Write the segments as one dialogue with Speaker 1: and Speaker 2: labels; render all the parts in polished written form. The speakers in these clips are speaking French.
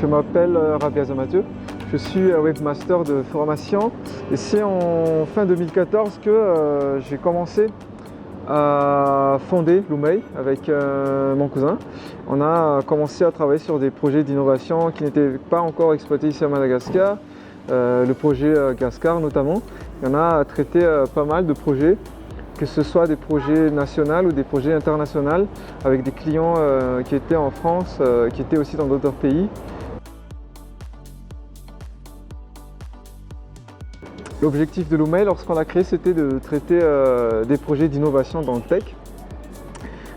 Speaker 1: Je m'appelle Rabia Zamathieu, je suis webmaster de formation et c'est en fin 2014 que j'ai commencé à fonder Loomei avec mon cousin. On a commencé à travailler sur des projets d'innovation qui n'étaient pas encore exploités ici à Madagascar, le projet Gascar notamment. Et on a traité pas mal de projets, que ce soit des projets nationaux ou des projets internationaux avec des clients qui étaient en France, qui étaient aussi dans d'autres pays. L'objectif de Loomei, lorsqu'on l'a créé, c'était de traiter des projets d'innovation dans le tech.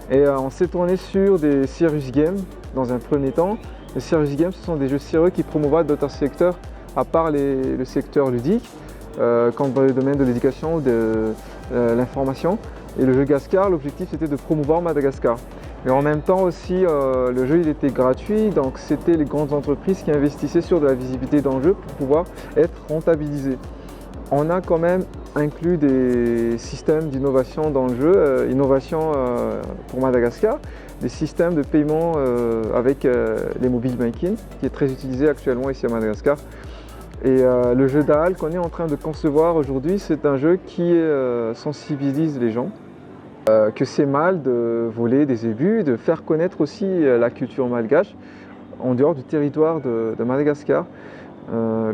Speaker 1: Et on s'est tourné sur des serious games dans un premier temps. Les serious games, ce sont des jeux sérieux qui promouvoient d'autres secteurs à part le secteur ludique, comme dans le domaine de l'éducation ou de l'information. Et le jeu Gascar, l'objectif c'était de promouvoir Madagascar. Et en même temps aussi, le jeu il était gratuit, donc c'était les grandes entreprises qui investissaient sur de la visibilité dans le jeu pour pouvoir être rentabilisés. On a quand même inclus des systèmes d'innovation dans le jeu, innovation pour Madagascar, des systèmes de paiement avec les mobile banking, qui est très utilisé actuellement ici à Madagascar. Et le jeu Daal qu'on est en train de concevoir aujourd'hui, c'est un jeu qui sensibilise les gens, que c'est mal de voler des ébus, de faire connaître aussi la culture malgache en dehors du territoire de Madagascar.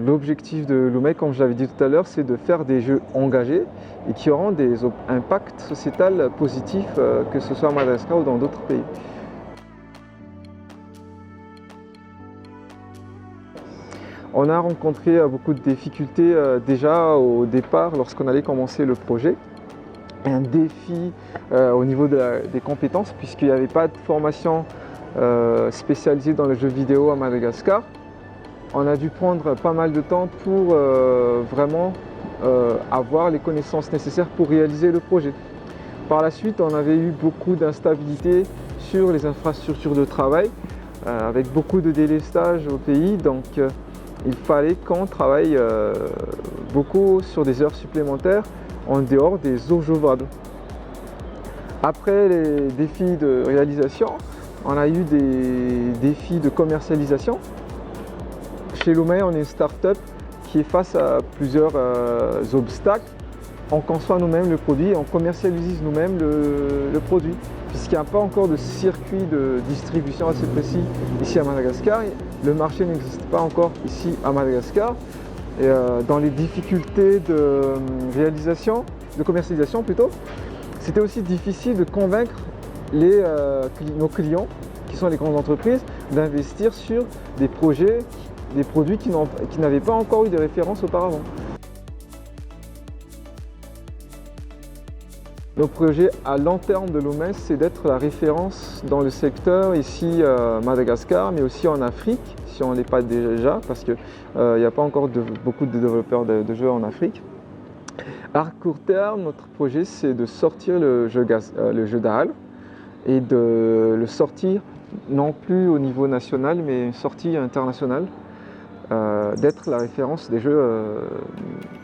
Speaker 1: L'objectif de Loomei, comme je l'avais dit tout à l'heure, c'est de faire des jeux engagés et qui auront des impacts sociétals positifs, que ce soit à Madagascar ou dans d'autres pays. On a rencontré beaucoup de difficultés déjà au départ lorsqu'on allait commencer le projet. Un défi au niveau des compétences puisqu'il n'y avait pas de formation spécialisée dans les jeux vidéo à Madagascar. On a dû prendre pas mal de temps pour vraiment avoir les connaissances nécessaires pour réaliser le projet. Par la suite, on avait eu beaucoup d'instabilité sur les infrastructures de travail, avec beaucoup de délestage au pays. Donc, il fallait qu'on travaille beaucoup sur des heures supplémentaires en dehors des heures jouables. Après les défis de réalisation, on a eu des défis de commercialisation. Chez Loomei, on est une start-up qui est face à plusieurs obstacles. On conçoit nous-mêmes le produit, on commercialise nous-mêmes le produit, puisqu'il n'y a pas encore de circuit de distribution assez précis ici à Madagascar. Le marché n'existe pas encore ici à Madagascar. Et dans les difficultés de réalisation, de commercialisation plutôt, c'était aussi difficile de convaincre nos clients, qui sont les grandes entreprises, d'investir sur des projets, des produits qui n'avaient pas encore eu de référence auparavant. Nos projets à long terme de Loomei, c'est d'être la référence dans le secteur ici à Madagascar, mais aussi en Afrique, si on ne l'est pas déjà, parce qu'il n'y a pas encore beaucoup de développeurs de jeux en Afrique. À court terme, notre projet, c'est de sortir le jeu Daal et de le sortir non plus au niveau national, mais une sortie internationale. D'être la référence des jeux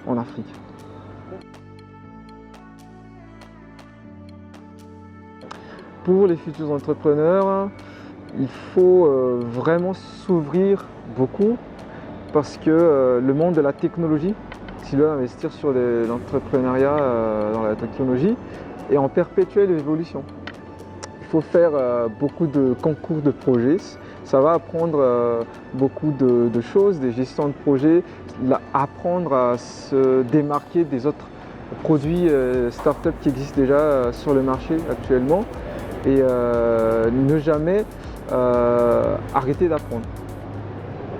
Speaker 1: en Afrique. Pour les futurs entrepreneurs, il faut vraiment s'ouvrir beaucoup parce que le monde de la technologie, s'ils veulent investir sur l'entrepreneuriat dans la technologie, est en perpétuelle évolution. Il faut faire beaucoup de concours de projets. Ça va apprendre beaucoup de choses, des gestions de projets, apprendre à se démarquer des autres produits start-up qui existent déjà sur le marché actuellement et ne jamais arrêter d'apprendre.